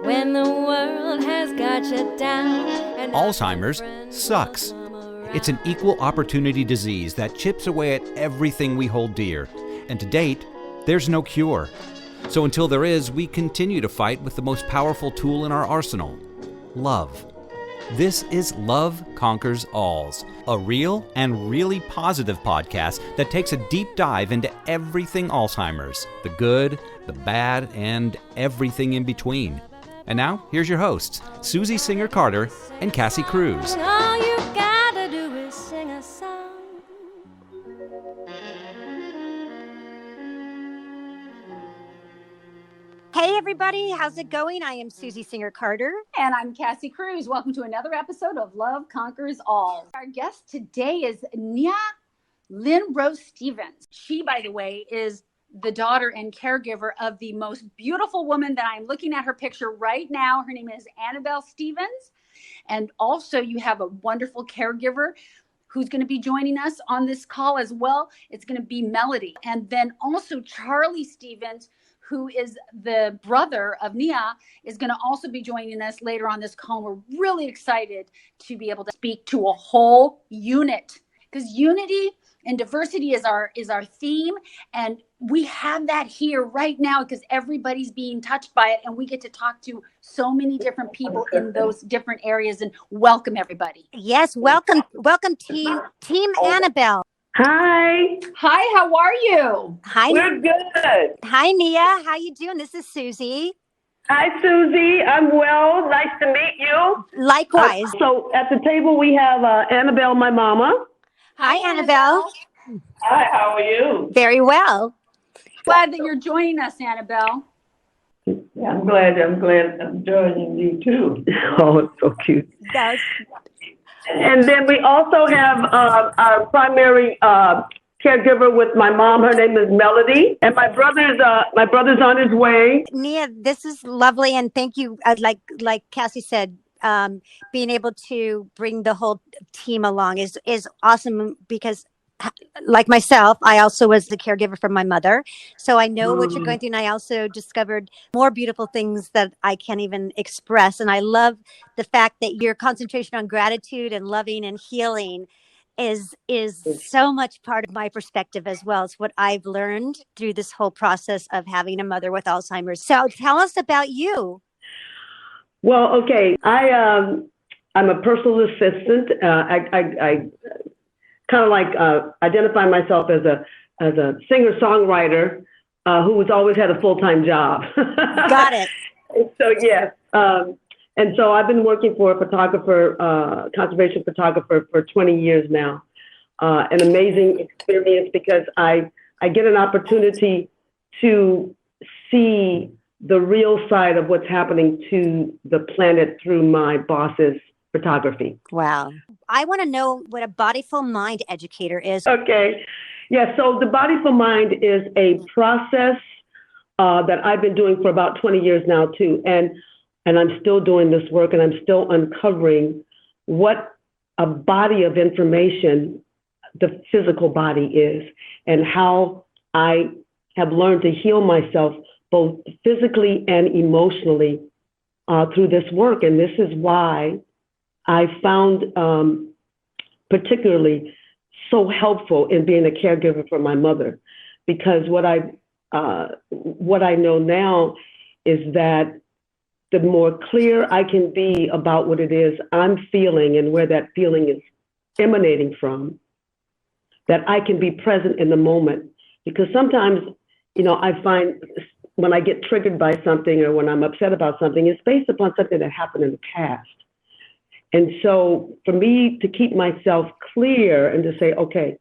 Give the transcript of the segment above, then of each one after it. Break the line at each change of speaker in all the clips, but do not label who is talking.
when the world has got you down.
Alzheimer's sucks. It's an equal opportunity disease that chips away at everything we hold dear. And to date, there's no cure. So until there is, we continue to fight with the most powerful tool in our arsenal, love. This is Love Conquers Alls, a real and really positive podcast that takes a deep dive into everything Alzheimer's, the good, the bad, and everything in between. And now, here's your hosts, Susie Singer-Carter and Cassie Cruz.
All you gotta do is sing a song.
Hey everybody, how's it going? I am Susie Singer-Carter.
And I'm Cassie Cruz. Welcome to another episode of Love Conquers All. Our guest today is Neeyah Lynn Rose Stephens. She, by the way, is the daughter and caregiver of the most beautiful woman that I'm looking at her picture right now. Her name is Annabelle Stephens. And also you have a wonderful caregiver who's going to be joining us on this call as well. It's going to be Melody. And then also Charlie Stephens, who is the brother of Neeya, is going to also be joining us later on this call. We're really excited to be able to speak to a whole unit, because unity and diversity is our theme. And we have that here right now because everybody's being touched by it. And we get to talk to so many different people in those different areas. And welcome, everybody.
Yes, welcome Team Annabelle.
Hi.
Hi, how are you?
Hi,
We're good.
Hi Neeya, how you doing? This is Susie.
Hi, Susie. I'm well. Nice to meet you.
Likewise.
So at the table we have Annabelle, my mama.
Hi, Annabelle.
Hi, how are you?
Very well.
Glad that you're joining us, Annabelle.
Yeah, I'm glad I'm joining you too. Oh, it's so cute.
Yes.
And then we also have our primary caregiver with my mom. Her name is Melody, and my brother's on his way.
Neeya, this is lovely, and thank you. Like Cassie said, being able to bring the whole team along is awesome because, like myself, I also was the caregiver for my mother. So I know what you're going through. And I also discovered more beautiful things that I can't even express. And I love the fact that your concentration on gratitude and loving and healing is so much part of my perspective as well. It's what I've learned through this whole process of having a mother with Alzheimer's. So tell us about you.
Well, okay. I'm a personal assistant. I kind of like identify myself as a singer-songwriter who has always had a full-time job.
Got it.
So, yes. And so I've been working for a photographer, conservation photographer for 20 years now. An amazing experience because I get an opportunity to see the real side of what's happening to the planet through my boss's photography.
Wow. I want to know what a Bodyful Mind Educator is.
Okay. Yeah, so the Bodyful Mind is a process that I've been doing for about 20 years now too. And I'm still doing this work and I'm still uncovering what a body of information the physical body is and how I have learned to heal myself both physically and emotionally through this work. And this is why I found particularly so helpful in being a caregiver for my mother, because what I know now is that the more clear I can be about what it is I'm feeling and where that feeling is emanating from, that I can be present in the moment. Because sometimes, I find when I get triggered by something or when I'm upset about something, it's based upon something that happened in the past. And so for me to keep myself clear and to say, okay,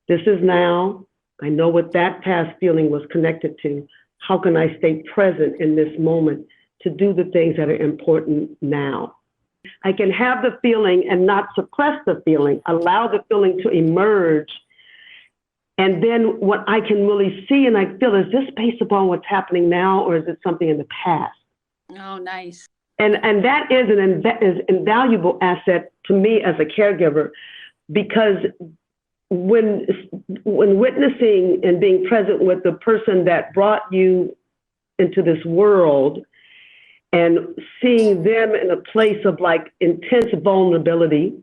this is now, I know what that past feeling was connected to. How can I stay present in this moment to do the things that are important now? I can have the feeling and not suppress the feeling, allow the feeling to emerge. And then what I can really see and I feel, is this based upon what's happening now or is it something in the past?
Oh, nice.
And that is an invaluable asset to me as a caregiver, because when witnessing and being present with the person that brought you into this world, and seeing them in a place of like intense vulnerability,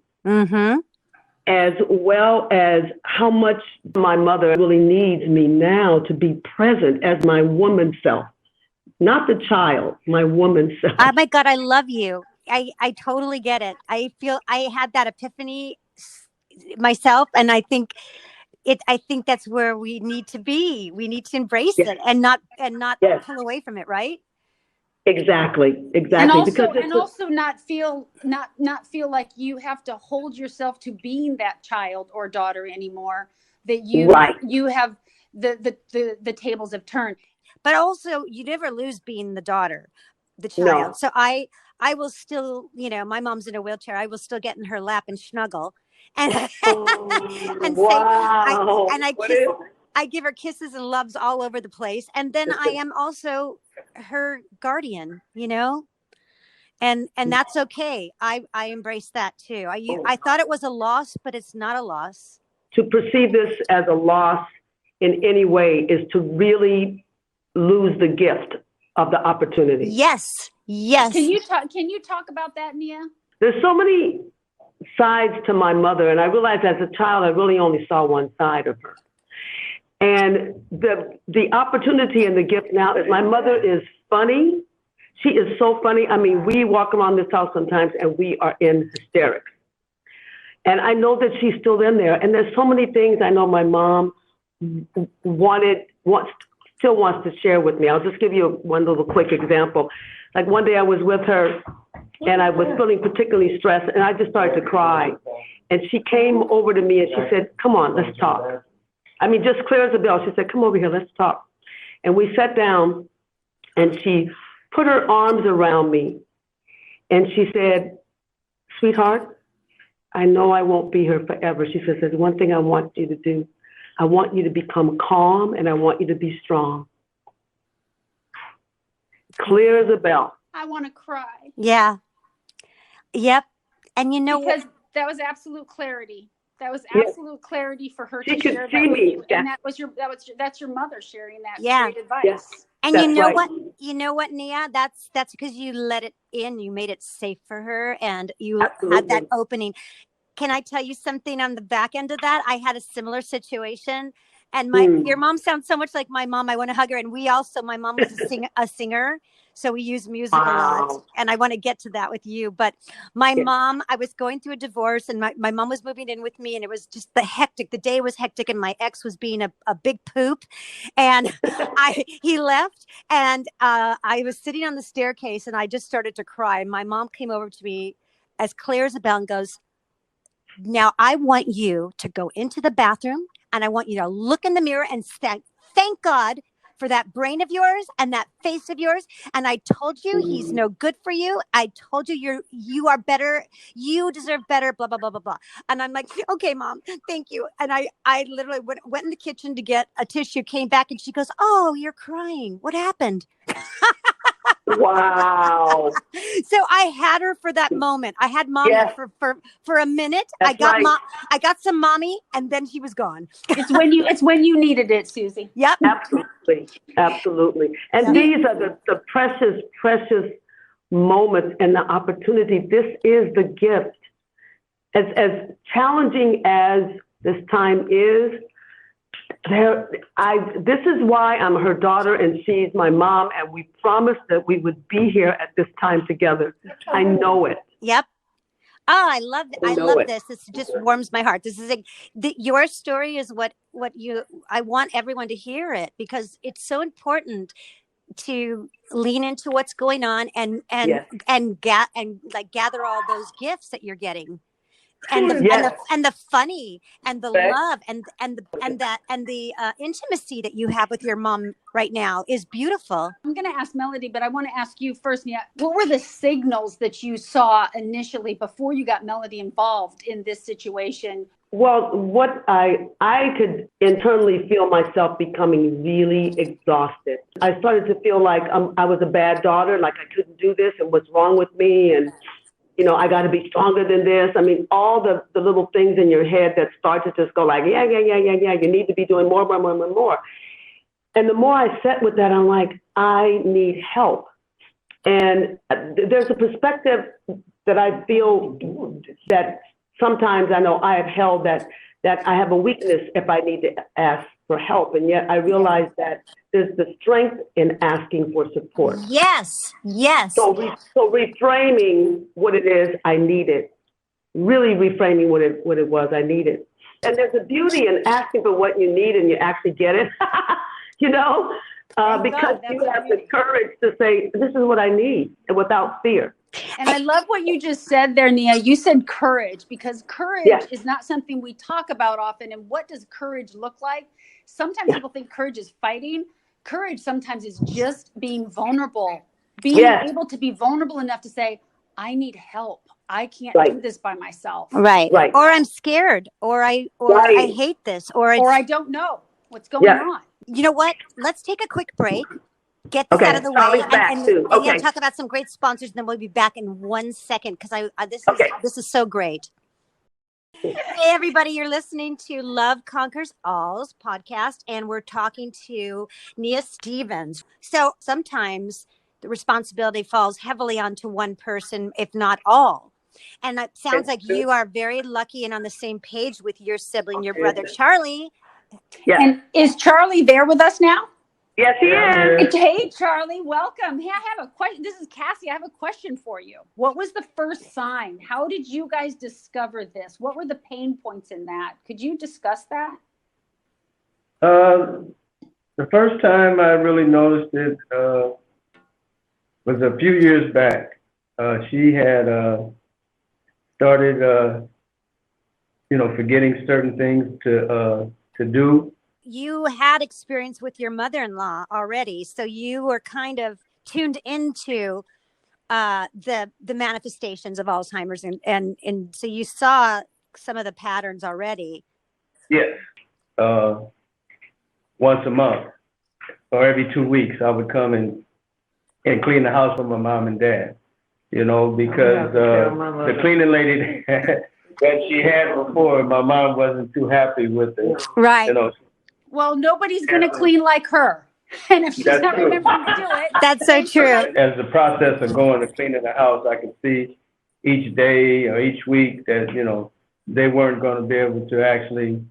as well as how much my mother really needs me now to be present as my woman self, not the child, my woman self.
Oh my God, I love you. I totally get it. I feel I had that epiphany myself, and I think that's where we need to be. We need to embrace
Yes.
it and not
Yes.
pull away from it, right?
Exactly.
And also,
Because
not feel like you have to hold yourself to being that child or daughter anymore. That you have the tables have turned.
But also, you never lose being the daughter, the child.
No.
So I will still, my mom's in a wheelchair. I will still get in her lap and snuggle, and and
wow.
say, I give her kisses and loves all over the place. And then I am also her guardian, and that's okay. I embrace that too. I thought it was a loss, but it's not a loss.
To perceive this as a loss in any way is to really lose the gift of the opportunity.
Yes.
Can you talk about that, Neeya?
There's so many sides to my mother, and I realized as a child I really only saw one side of her. And the opportunity and the gift now is my mother is funny. She is so funny. I mean, we walk around this house sometimes and we are in hysterics. And I know that she's still in there. And there's so many things I know my mom still wants to share with me. I'll just give you one little quick example. Like one day I was with her and I was feeling particularly stressed and I just started to cry. And she came over to me and she said, "Come on, let's talk." I mean, just clear as a bell. She said, "Come over here, let's talk." And we sat down and she put her arms around me and she said, "Sweetheart, I know I won't be here forever." She says, "There's one thing I want you to do. I want you to become calm and I want you to be strong." Clear as a bell.
I want to cry.
Yeah. Yep. And
because that was absolute clarity. That was absolute clarity for her to share that with you. And that's your mother sharing that great advice.
Yes.
And what? You know what, Neeya? That's because you let it in. You made it safe for her and you had that opening. Can I tell you something on the back end of that? I had a similar situation. And your mom sounds so much like my mom. I want to hug her. And my mom was a singer. So we use music a lot. And I want to get to that with you. But my mom, I was going through a divorce and my mom was moving in with me. And it was just the day was hectic. And my ex was being a big poop. And he left. And I was sitting on the staircase and I just started to cry. And my mom came over to me as clear as a bell and goes, "Now I want you to go into the bathroom and I want you to look in the mirror and thank God for that brain of yours and that face of yours. And I told you he's no good for you. I told you you are better. You deserve better, blah, blah, blah, blah, blah." And I'm like, "Okay, Mom, thank you." And I literally went in the kitchen to get a tissue, came back and she goes, "Oh, you're crying. What happened?"
Wow.
So I had her for that moment. I had Mommy for a minute.
That's
I got some Mommy and then she was gone.
It's when you needed it, Susie.
Yep.
Absolutely. And these are the precious, precious moments and the opportunity. This is the gift. As challenging as this time is, this is why I'm her daughter and she's my mom, and we promised that we would be here at this time together. I know it.
Yep. Oh, I love this. This just warms my heart. This is your story is what I want everyone to hear it because it's so important to lean into what's going on and gather all those gifts that you're getting. And the funny and the love and the intimacy that you have with your mom right now is beautiful.
I'm going to ask Melody, but I want to ask you first, Neeya, what were the signals that you saw initially before you got Melody involved in this situation?
Well, what I could internally feel myself becoming really exhausted. I started to feel like I was a bad daughter, like I couldn't do this and what's wrong with me, and I got to be stronger than this. I mean, all the little things in your head that start to just go like, yeah, you need to be doing more. And the more I sat with that, I'm like, I need help. And there's a perspective that I feel that sometimes I know I have held that I have a weakness if I need to ask for help. And yet I realize that there's the strength in asking for support.
Yes, yes.
So reframing what it is I needed, really reframing what it was I needed. And there's a beauty in asking for what you need and you actually get it, you know, because you have the courage to say, this is what I need, and without fear.
And I love what you just said there, Neeya. You said courage, because courage is not something we talk about often. And what does courage look like? Sometimes people think courage is fighting. Courage sometimes is just being vulnerable, being able to be vulnerable enough to say, I need help. I can't do this by myself.
Right. Or I'm scared, or I hate this, or
I don't know what's going on.
You know what? Let's take a quick break. Get this out of the way, and talk about some great sponsors, and then we'll be back in 1 second, because this is so great. Hey everybody, you're listening to Love Conquers All's podcast, and we're talking to Neeyah Stephens. So sometimes the responsibility falls heavily onto one person, if not all. And it sounds like you are very lucky and on the same page with your sibling, your brother Charlie.
Yeah. And is Charlie there with us now?
Yes, he is.
Hey, Charlie, welcome. Hey, I have a question. This is Cassie. I have a question for you. What was the first sign? How did you guys discover this? What were the pain points in that? Could you discuss that?
The first time I really noticed it was a few years back. She had started, forgetting certain things to do.
You had experience with your mother-in-law already, so you were kind of tuned into the manifestations of Alzheimer's, and so you saw some of the patterns already.
Yes, once a month or every 2 weeks, I would come and clean the house for my mom and dad. Because the cleaning lady that she had before, my mom wasn't too happy with it.
Right.
Well, nobody's going to clean like her. And if she's not remembering to do it.
That's so true.
As the process of going to cleaning the house, I could see each day or each week that, they weren't going to be able to actually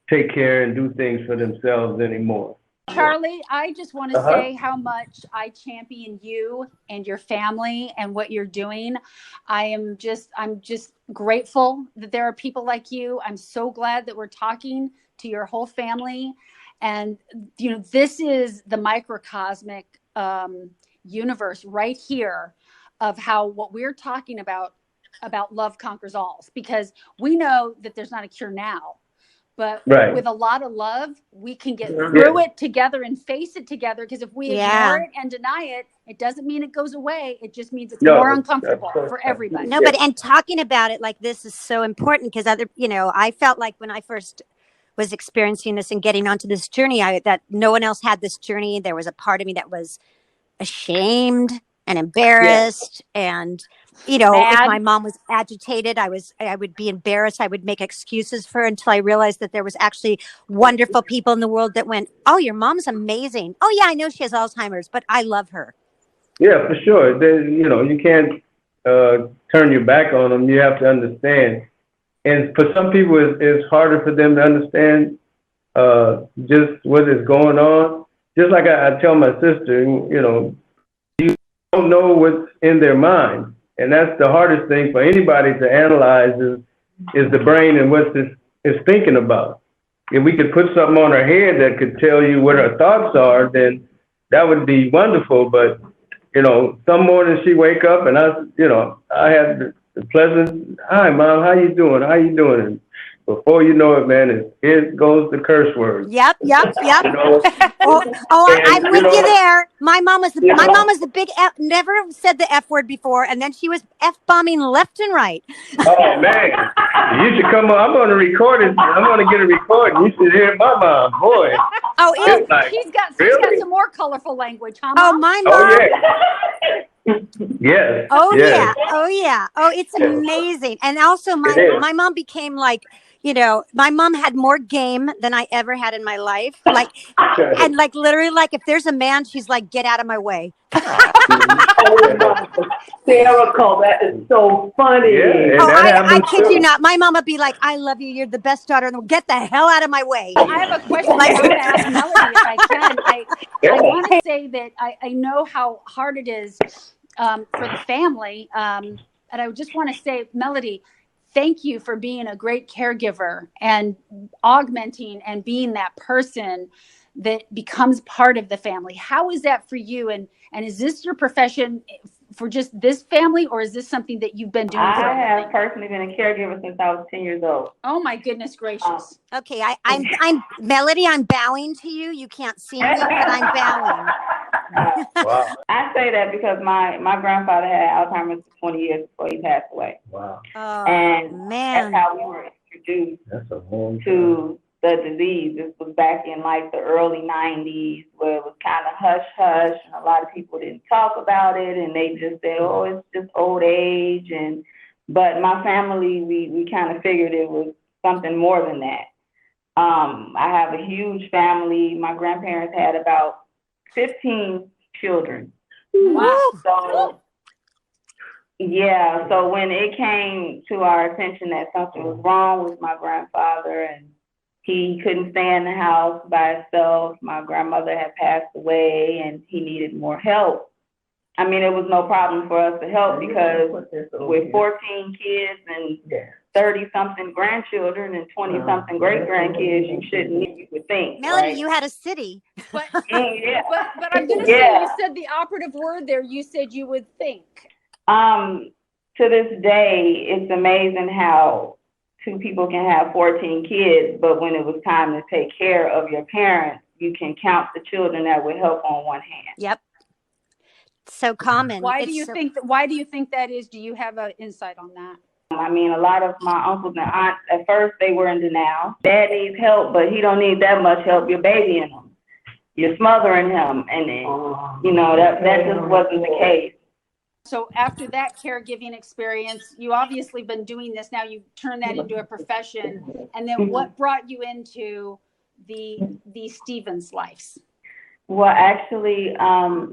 take care and do things for themselves anymore.
Charlie, I just want to say how much I champion you and your family and what you're doing. I'm just grateful that there are people like you. I'm so glad that we're talking to your whole family. And, this is the microcosmic universe right here of how what we're talking about love conquers all, because we know that there's not a cure now. But with a lot of love, we can get through it together and face it together. Because if we ignore it and deny it, it doesn't mean it goes away. It just means it's more uncomfortable for everybody.
No, and talking about it like this is so important, because I felt like when I first was experiencing this and getting onto this journey, that no one else had this journey. There was a part of me that was ashamed and embarrassed, and if my mom was agitated, I would be embarrassed. I would make excuses for her until I realized that there was actually wonderful people in the world that went, "Oh, your mom's amazing. Oh yeah, I know she has Alzheimer's, but I love her." Yeah,
for sure. You can't turn your back on them. You have to understand. And for some people, it's harder for them to understand just what is going on. Just like I tell my sister, you don't know what's in their mind. And that's the hardest thing for anybody to analyze is the brain and what this is thinking about. If we could put something on her head that could tell you what her thoughts are, then that would be wonderful. But, some mornings she wake up and I had the pleasant, "Hi, Mom, how you doing? How you doing?" And before you know it, man, it goes the curse word.
Yep. I'm with you there. My mom was the big F, never said the F word before, and then she was F-bombing left and right.
Oh man, you should come on. I'm going to record it. I'm going to get a recording. You should hear my mom, boy.
Oh, she's got some more colorful language, huh, Mom?
Oh, my mom.
Oh yeah. Yes.
Oh
yes.
yeah. Oh yeah. Oh, it's amazing. And also
It is.
my mom became like, my mom had more game than I ever had in my life. Like, and like literally, like if there's a man, she's like, get out of my way.
Oh my, hysterical. That is so funny.
Yeah,
Oh,
and that
I
happens
kid you
too.
not. My mom would be like, I love you. You're the best daughter in the world. Get the hell out of my way.
I have a question I have to ask Melody if I can. I want to say that I know how hard it is for the family. And I just want to say, Melody, thank you for being a great caregiver and augmenting and being that person that becomes part of the family. How is that for you? And is this your profession for just this family, or is this something that you've been doing for a
I have
living?
personally been a caregiver since I was 10 years old.
Oh my goodness gracious.
Okay, I'm Melody. I'm bowing to you. You can't see me, but I'm bowing.
Wow.
I say that because my grandfather had Alzheimer's for 20 years before he passed away.
Wow.
Oh
And
man.
that's how we were introduced
That's a long time.
to the disease. This was back in like the early 90s where it was kind of hush-hush and a lot of people didn't talk about it and they just said, oh, it's just old age. But my family, we kind of figured it was something more than that. I have a huge family. My grandparents had about 15 children.
Wow.
So, yeah, so when it came to our attention that something was wrong with my grandfather and he couldn't stay in the house by himself, my grandmother had passed away and he needed more help. I mean, it was no problem for us to help because with 14 kids and 30-something grandchildren and 20-something great-grandkids, you shouldn't need, you would think,
Melody,
right?
you had a city.
But,
Yeah.
but I'm going to say, you said the operative word there. You said you would think.
To this day, it's amazing how two people can have 14 kids, but when it was time to take care of your parents, you can count the children that would help on one hand.
Yep. So common.
Why do you think that is? Do you have an insight on that?
I mean, a lot of my uncles and aunts, at first they were in denial. Dad needs help, but he don't need that much help. You're babying him. You're smothering him. And, that just wasn't the case.
So after that caregiving experience, you obviously been doing this. Now you turn that into a profession. And then what brought you into the Stephens lives?
Well, actually, I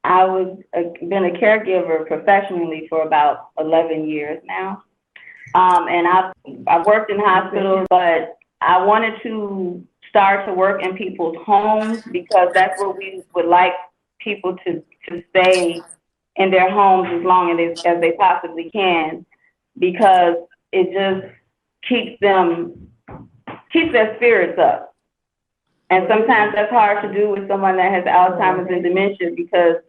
been a caregiver professionally for about 11 years now. And I've worked in hospitals, but I wanted to start to work in people's homes because that's where we would like people to stay in their homes as long as they possibly can, because it just keeps their spirits up. And sometimes that's hard to do with someone that has Alzheimer's and dementia because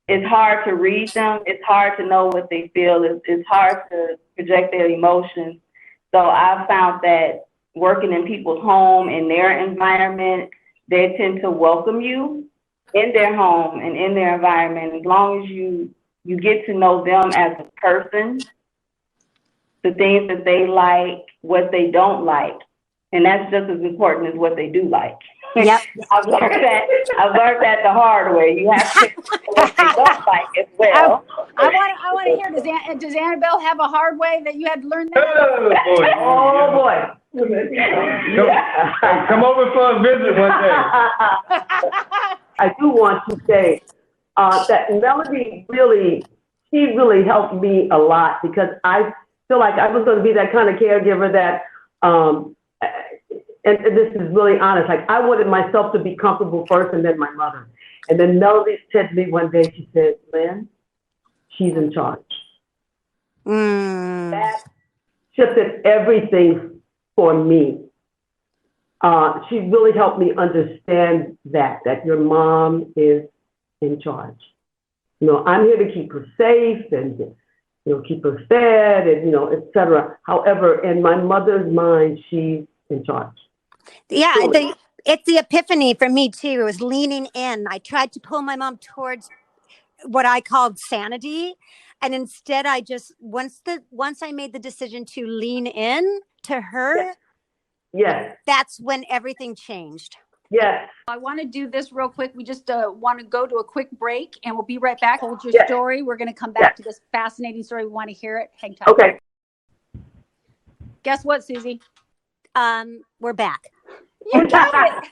it's hard to read them. It's hard to know what they feel. It's hard to project their emotions. So I've found that working in people's home, in their environment, they tend to welcome you in their home and in their environment. As long as you get to know them as a person, the things that they like, what they don't like. And that's just as important as what they do like.
Yep.
I've learned that the hard way. You have to what they don't like as well.
I want to hear. Does Annabelle have a hard way that you had to learn that?
Oh, boy. Come over for a visit one day.
I do want to say that Melody she really helped me a lot because I feel like I was going to be that kind of caregiver that, and this is really honest, like I wanted myself to be comfortable first and then my mother. And then Melody said to me one day, she said, Lynn, she's in charge. That shifted everything for me. She really helped me understand that your mom is in charge. I'm here to keep her safe and, keep her fed and, et cetera. However, in my mother's mind, she's in charge.
Yeah, it's the epiphany for me too. It was leaning in. I tried to pull my mom towards what I called sanity, and instead, I just once I made the decision to lean in to her,
yes,
that's when everything changed.
Yes.
I want to do this real quick. We just want to go to a quick break, and we'll be right back. Hold your
Yes.
story. We're going to come back to this fascinating story. We want to hear it. Hang tight.
Okay.
Guess what, Susie?
We're back.
You got it.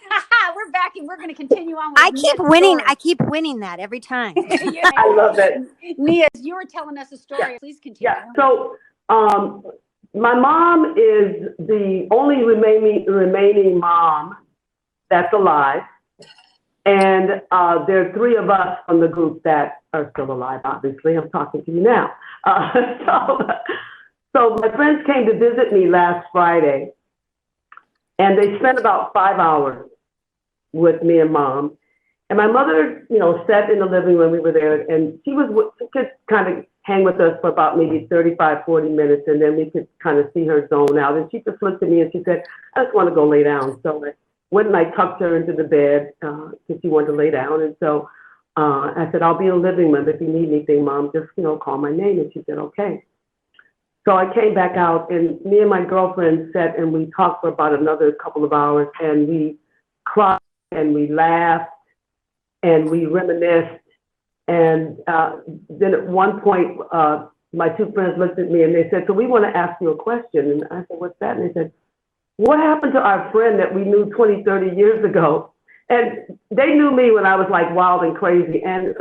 We're back, and we're going to continue on with
I keep
Neeya's
winning.
story.
I keep winning that every time.
I love that.
Neeya, you were telling us a story.
Yeah.
Please continue.
Yeah. So, my mom is the only remaining mom that's alive. And there are three of us from the group that are still alive, obviously. I'm talking to you now. So my friends came to visit me last Friday, and they spent about 5 hours with me and Mom. And my mother, sat in the living room. We were there, and she could kind of hang with us for about maybe 35, 40 minutes, and then we could kind of see her zone out. And she just looked at me and she said, I just want to go lay down. So I went and I tucked her into the bed because she wanted to lay down. And so I said, I'll be in the living room. If you need anything, Mom, just, call my name. And she said, okay. So I came back out, and me and my girlfriend sat and we talked for about another couple of hours, and we cried and we laughed and we reminisced. And then at one point, my two friends looked at me and they said, so we want to ask you a question. And I said, what's that? And they said, what happened to our friend that we knew 20, 30 years ago? And they knew me when I was like wild and crazy and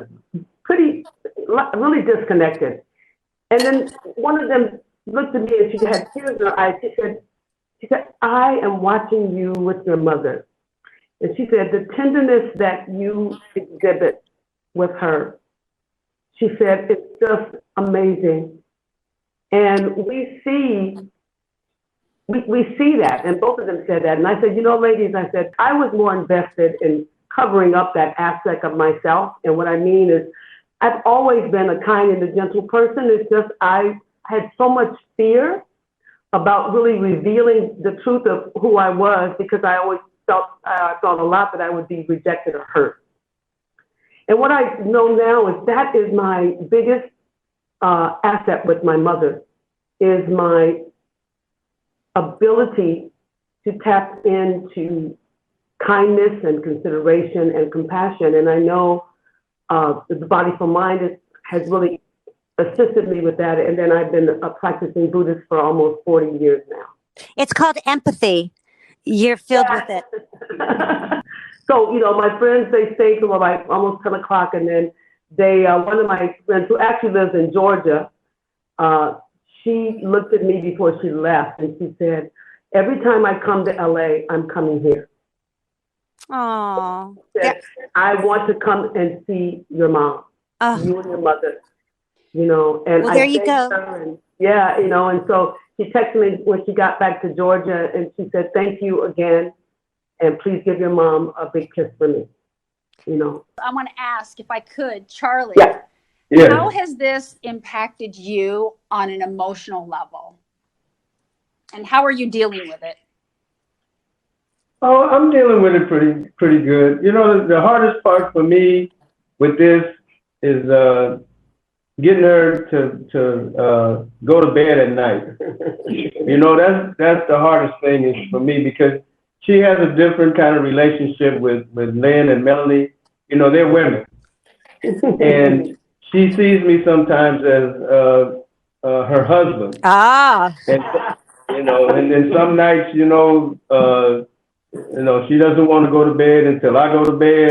really disconnected. And then one of them looked at me and she had tears in her eyes. She said, I am watching you with your mother. And she said, the tenderness that you exhibit with her, she said, it's just amazing. And we see that, and both of them said that. And I said, ladies, I said, I was more invested in covering up that aspect of myself. And what I mean is, I've always been a kind and a gentle person. It's just I had so much fear about really revealing the truth of who I was, because I always I thought a lot that I would be rejected or hurt. And what I know now is that is my biggest asset with my mother, is my ability to tap into kindness and consideration and compassion. And I know the Bodyful Mind has really assisted me with that. And then I've been a practicing Buddhist for almost 40 years now.
It's called empathy. You're filled with it.
So, my friends, they stayed till like almost 10 o'clock. And then one of my friends who actually lives in Georgia, she looked at me before she left and she said, every time I come to LA, I'm coming here.
Oh,
I want to come and see your mom, you and your mother, and
well, there you go.
And, and so she texted me when she got back to Georgia and she said, thank you again. And please give your mom a big kiss for me,
I want to ask, if I could, Charlie, how has this impacted you on an emotional level? And how are you dealing with it?
Oh, I'm dealing with it pretty good. The hardest part for me with this is getting her to go to bed at night. That's the hardest thing is for me, because she has a different kind of relationship with Lynn and Melanie. They're women. And she sees me sometimes as her husband. And, and then some nights, she doesn't want to go to bed until I go to bed.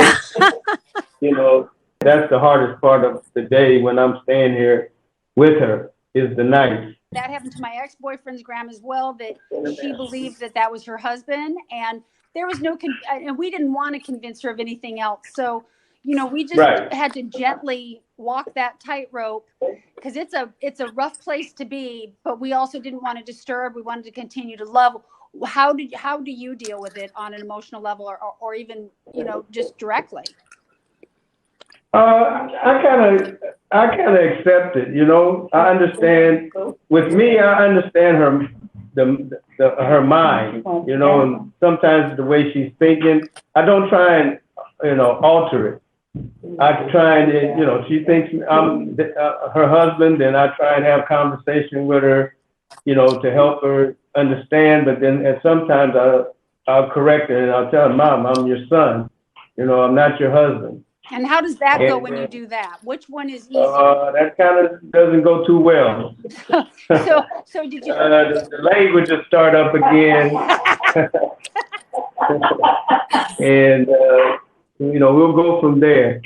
That's the hardest part of the day when I'm staying here with her, is the night.
That happened to my ex-boyfriend's grandma as well, that she believed that was her husband, and there was and we didn't want to convince her of anything else. So, we just had to gently walk that tightrope, because it's a rough place to be, but we also didn't want to disturb. We wanted to continue to love. How do you deal with it on an emotional level, or even, just directly?
I kind of accept it. I understand. With me, I understand her mind. And sometimes the way she's thinking, I don't try and alter it. I try and she thinks I'm her husband, and I try and have conversation with her, to help her understand. But then sometimes I'll correct her and I'll tell her, Mom, I'm your son. You know, I'm not your husband.
And how does that go when you do that? Which one is easier?
That kind of doesn't go too well.
So did you?
The language will start up again. And, you know, we'll go from there.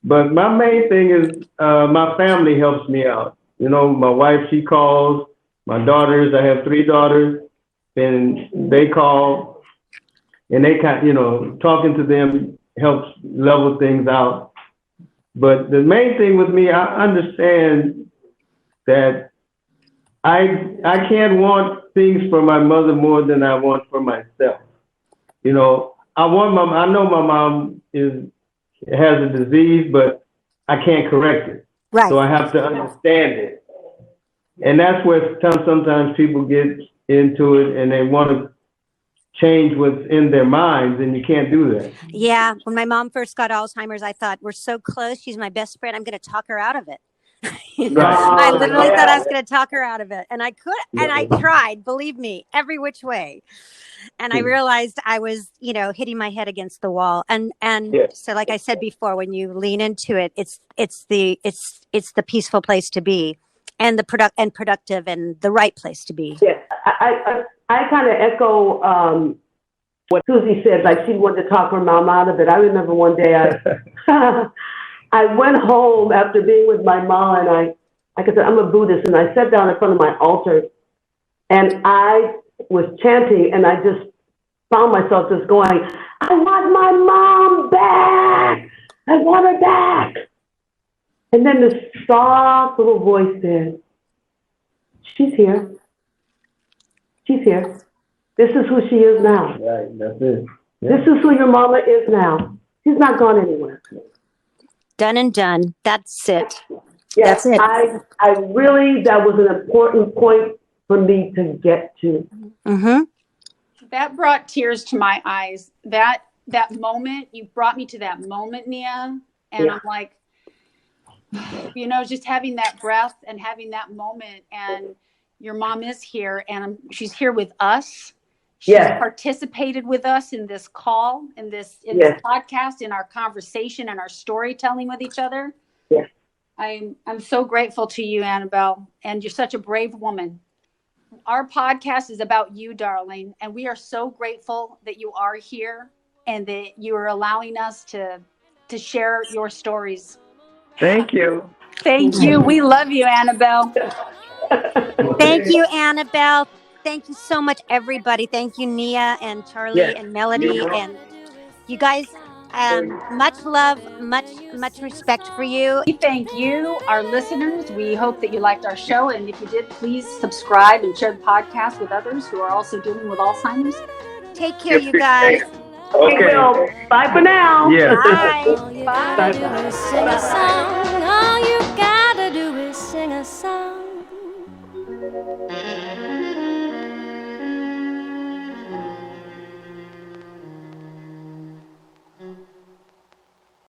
But my main thing is my family helps me out. You know, my wife, she calls. My daughters, I have 3 daughters, and they call. And they you know, talking to them helps level things out. But the main thing with me, I understand that I can't want things for my mother more than I want for myself. You know, I know my mom has a disease, but I can't correct it.
Right.
So I have to understand it. And that's where sometimes people get into it and they want to change what's in their minds, and you can't do that.
Yeah. When my mom first got Alzheimer's, I thought, we're so close. She's my best friend. I'm going to talk her out of it. I literally thought I was going to talk her out of it. And I could, and I tried, believe me, every which way. And I realized I was, you know, hitting my head against the wall. And so, like I said before, when you lean into it, it's the peaceful place to be, and the productive and the right place to be.
Yeah, I kind of echo what Susie said, like she wanted to talk her mom out of it. I remember one day I went home after being with my mom, and like I said, I'm a Buddhist, and I sat down in front of my altar, and I was chanting, and I just found myself just going, I want my mom back. I want her back. And then this soft little voice said, she's here. She's here. This is who she is now.
Right, that's it. Yeah.
This is who your mama is now. She's not gone anywhere.
Done and done. That's it.
Yes,
That's it.
I really, that was an important point for me to get to.
Mm-hmm.
That brought tears to my eyes. That moment, you brought me to that moment, Neeya. And I'm like, you know, just having that breath and having that moment, and your mom is here, and she's here with us. She's participated with us in this call, in this podcast, in our conversation and our storytelling with each other.
Yes.
I'm so grateful to you, Annabelle, and you're such a brave woman. Our podcast is about you, darling, and we are so grateful that you are here and that you are allowing us to share your stories.
Thank you.
Thank you. We love you, Annabelle.
Thank you, Annabelle. Thank you so much, everybody. Thank you, Neeya and Charlie and Melody, and you guys. Much love, much respect for you.
We thank you, our listeners. We hope that you liked our show, and if you did, please subscribe and share the podcast with others who are also dealing with Alzheimer's.
Take care, you guys.
Okay. Well, bye for now.
Yeah.
Bye.
All you gotta do is sing a song. All you gotta do is sing a song.